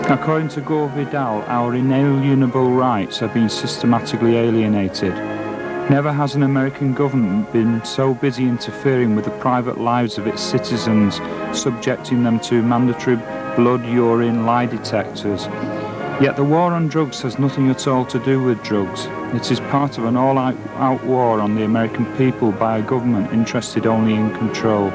According to Gore Vidal, our inalienable rights have been systematically alienated. Never has an American government been so busy interfering with the private lives of its citizens, subjecting them to mandatory blood, urine, lie detectors. Yet the war on drugs has nothing at all to do with drugs. It is part of an all-out war on the American people by a government interested only in control.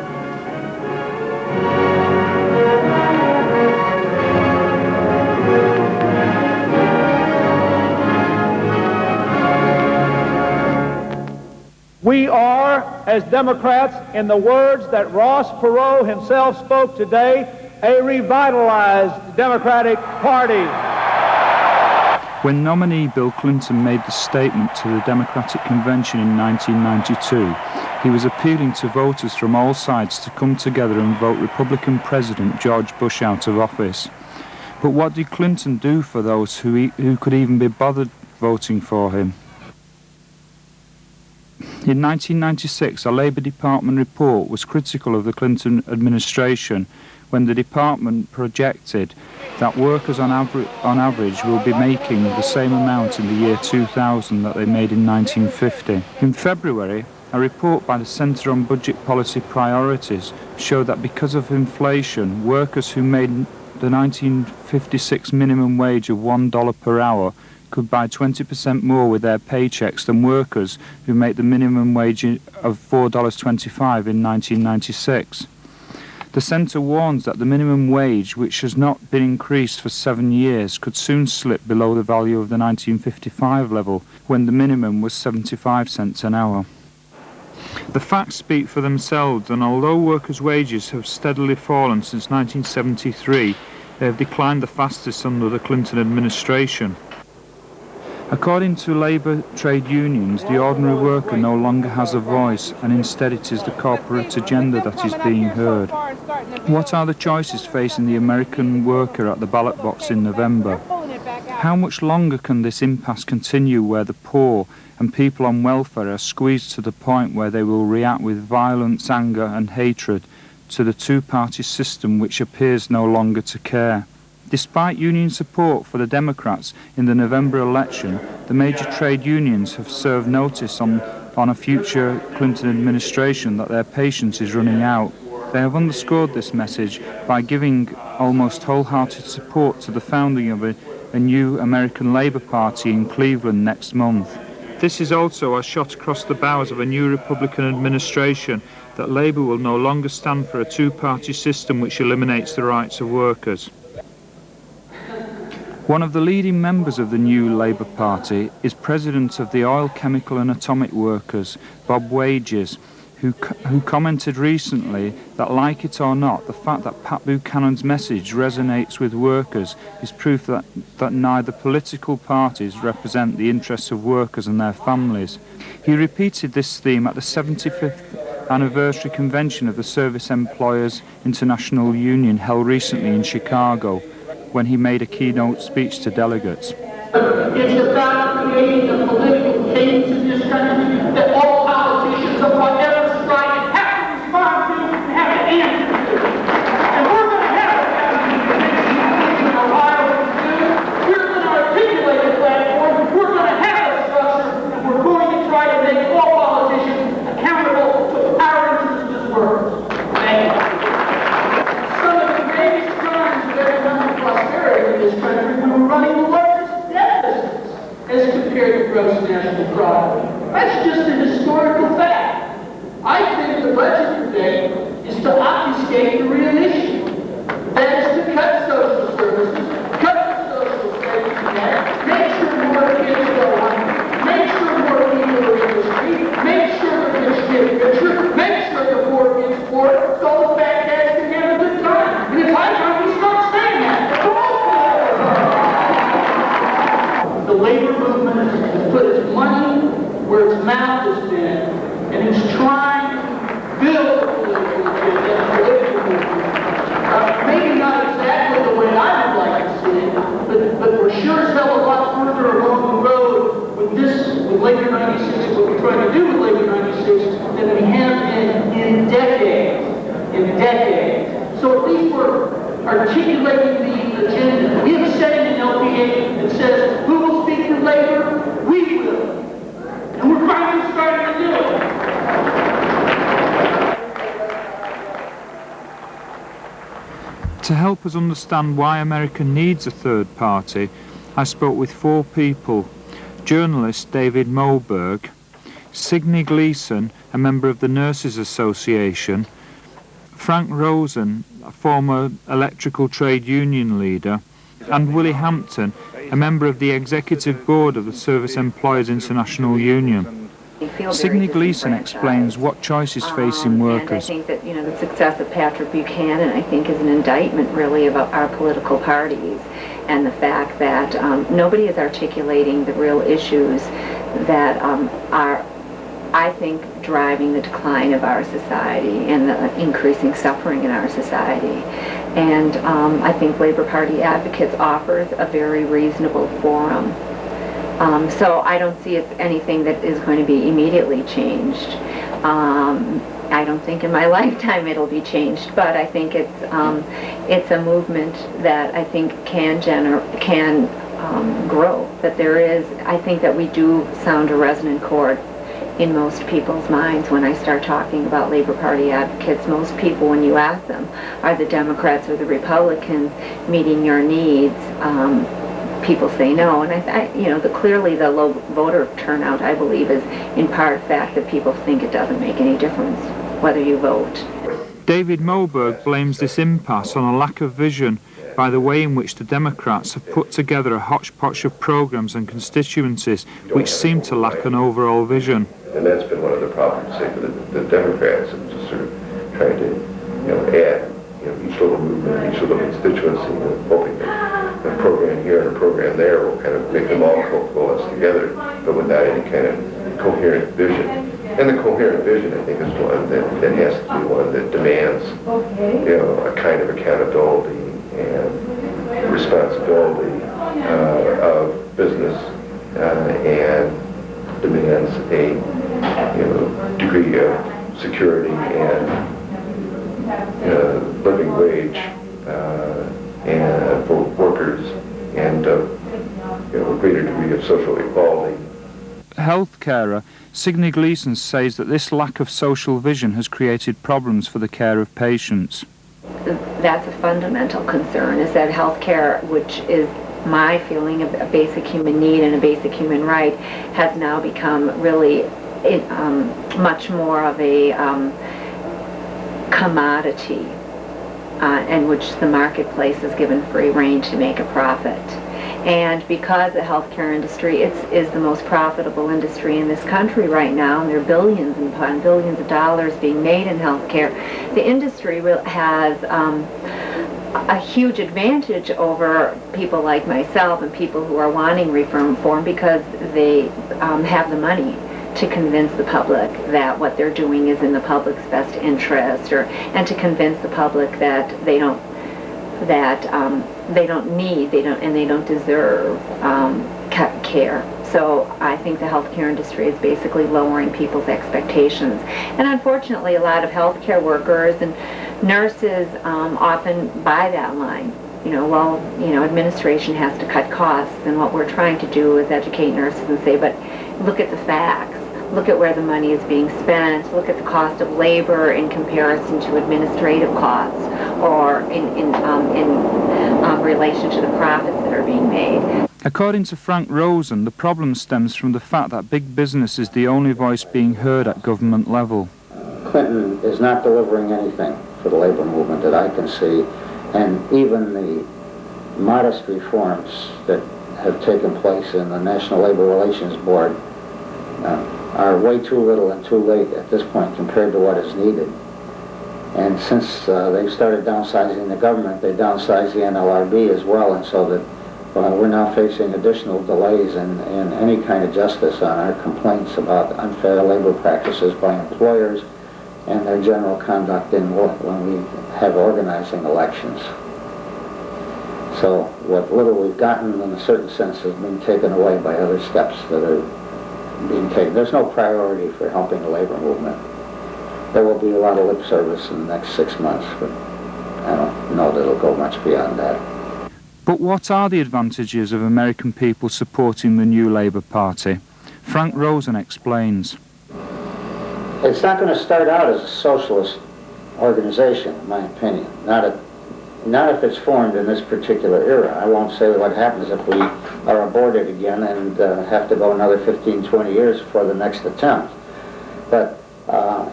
We are, as Democrats, in the words that Ross Perot himself spoke today, a revitalized Democratic Party. When nominee Bill Clinton made the statement to the Democratic Convention in 1992, he was appealing to voters from all sides to come together and vote Republican President George Bush out of office. But what did Clinton do for those who could even be bothered voting for him? In 1996, a Labour Department report was critical of the Clinton administration when the department projected that workers on average will be making the same amount in the year 2000 that they made in 1950. In February, a report by the Centre on Budget Policy Priorities showed that because of inflation, workers who made the 1956 minimum wage of $1 per hour could buy 20% more with their paychecks than workers who make the minimum wage of $4.25 in 1996. The centre warns that the minimum wage, which has not been increased for 7 years, could soon slip below the value of the 1955 level, when the minimum was 75 cents an hour. The facts speak for themselves, and although workers' wages have steadily fallen since 1973, they have declined the fastest under the Clinton administration. According to Labour trade unions, the ordinary worker no longer has a voice, and instead it is the corporate agenda that is being heard. What are the choices facing the American worker at the ballot box in November? How much longer can this impasse continue where the poor and people on welfare are squeezed to the point where they will react with violence, anger and hatred to the two-party system which appears no longer to care? Despite union support for the Democrats in the November election, the major trade unions have served notice on a future Clinton administration that their patience is running out. They have underscored this message by giving almost wholehearted support to the founding of a new American Labour Party in Cleveland next month. This is also a shot across the bows of a new Republican administration that Labour will no longer stand for a two-party system which eliminates the rights of workers. One of the leading members of the new Labour Party is President of the Oil, Chemical and Atomic Workers, Bob Wages, who commented recently that, like it or not, the fact that Pat Buchanan's message resonates with workers is proof that neither political parties represent the interests of workers and their families. He repeated this theme at the 75th anniversary convention of the Service Employers International Union held recently in Chicago, when he made a keynote speech to delegates. It's about creating a political cadence in this country that all politicians of whatever stripe have to respond to and have to answer to. And we're going to have a Ohio to do. We're going to articulate a platform. We're going to have a structure, and we're going to try to make all politicians accountable to our interests as workers. Thank you. Some of the greatest times of economic prosperity in this country, we were running the largest deficits as compared to gross national product. That's just a historical fact. I think the budget today is to obfuscate the real issue. That is to cut social services, cut the social safety net, make sure more kids go hungry, make sure more people are in the street, make sure the rich get richer, make sure the poor gets poorer, so the fat cats can have a good time. And it's high time we start saying that. The labor movement has put its money where its mouth has been, and it's trying to build a political movement. Maybe not exactly To help us understand why America needs a third party, I spoke with 4 people: journalist David Moberg, Signe Gleason, a member of the Nurses Association, Frank Rosen, a former electrical trade union leader, and Willie Hampton, a member of the executive board of the Service Employers International Union. Signe Gleason explains what choice is facing workers. And I think that, the success of Patrick Buchanan, I think, is an indictment really about our political parties and the fact that nobody is articulating the real issues that are, I think, driving the decline of our society and the increasing suffering in our society. And I think Labor Party Advocates offers a very reasonable forum. So I don't see it's anything that is going to be immediately changed. I don't think in my lifetime it'll be changed, but I think it's a movement that I think can grow. That there is, I think that we do sound a resonant chord in most people's minds when I start talking about Labor Party advocates. Most people, when you ask them, are the Democrats or the Republicans meeting your needs? People say no, and clearly the low voter turnout, I believe, is in part fact that people think it doesn't make any difference whether you vote. David Moberg blames this impasse on a lack of vision by the way in which the Democrats have put together a hodgepodge of programs and constituencies which seem to lack an overall vision. And that's been one of the problems, say, for the Democrats, of just sort of trying to add each little movement, each little constituency, hoping that a program here and a program there will kind of make them all coalesce together, but without any kind of coherent vision. And the coherent vision, I think, is one that has to be one that demands, a kind of accountability and responsibility of business and demands a degree of security and living wage and for workers and a greater degree of social equality. Health carer Signe Gleason says that this lack of social vision has created problems for the care of patients. That's a fundamental concern, is that health care, which is my feeling of a basic human need and a basic human right, has now become really much more of a commodity in which the marketplace is given free rein to make a profit. And because the healthcare industry is the most profitable industry in this country right now, and there are billions and billions of dollars being made in healthcare, the industry has a huge advantage over people like myself and people who are wanting reform because they have the money to convince the public that what they're doing is in the public's best interest, and to convince the public that they don't deserve care. So I think the healthcare industry is basically lowering people's expectations. And unfortunately, a lot of healthcare workers and nurses often buy that line. Administration has to cut costs, and what we're trying to do is educate nurses and say, but look at the facts. Look at where the money is being spent. Look at the cost of labor in comparison to administrative costs, or in relation to the profits that are being made. According to Frank Rosen, the problem stems from the fact that big business is the only voice being heard at government level. Clinton is not delivering anything for the labor movement that I can see, and even the modest reforms that have taken place in the National Labor Relations Board are way too little and too late at this point compared to what is needed. And since they started downsizing the government, they downsized the NLRB as well, and so that we're now facing additional delays in any kind of justice on our complaints about unfair labor practices by employers and their general conduct when we have organizing elections. So what little we've gotten, in a certain sense, has been taken away by other steps that are being taken. There's no priority for helping the labor movement. There will be a lot of lip service in the next 6 months, but I don't know that it'll go much beyond that. But what are the advantages of American people supporting the new Labour Party? Frank Rosen explains. It's not going to start out as a socialist organization, in my opinion. Not not if it's formed in this particular era. I won't say what happens if we are aborted again and have to go another 15, 20 years for the next attempt. But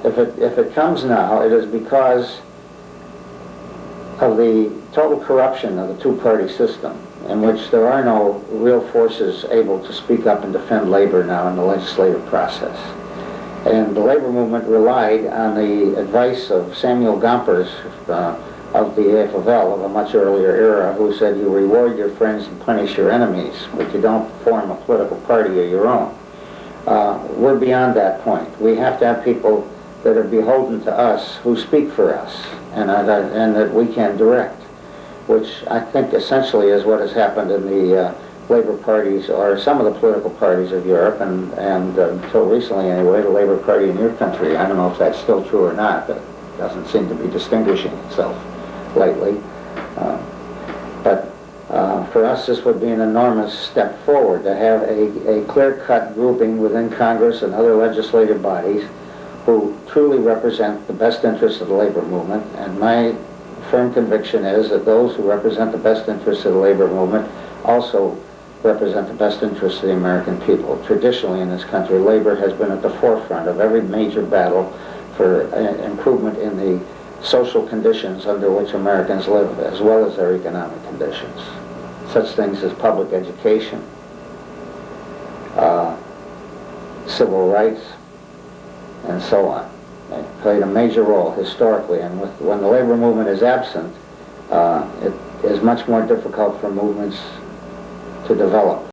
if it comes now, it is because of the total corruption of the two-party system, in which there are no real forces able to speak up and defend labor now in the legislative process. And the labor movement relied on the advice of Samuel Gompers of the AFL of a much earlier era, who said, you reward your friends and punish your enemies, but you don't form a political party of your own. We're beyond that point. We have to have people that are beholden to us, who speak for us, and that we can direct, which I think essentially is what has happened in the labor parties, or some of the political parties of Europe, and until recently anyway, the Labor Party in your country. I don't know if that's still true or not, but it doesn't seem to be distinguishing itself lately. But for us, this would be an enormous step forward, to have a clear-cut grouping within Congress and other legislative bodies who truly represent the best interests of the labor movement. And my firm conviction is that those who represent the best interests of the labor movement also represent the best interests of the American people. Traditionally in this country, labor has been at the forefront of every major battle for improvement in the social conditions under which Americans live, as well as their economic conditions. Such things as public education, civil rights, and so on. They played a major role historically, and when the labor movement is absent, it is much more difficult for movements to develop.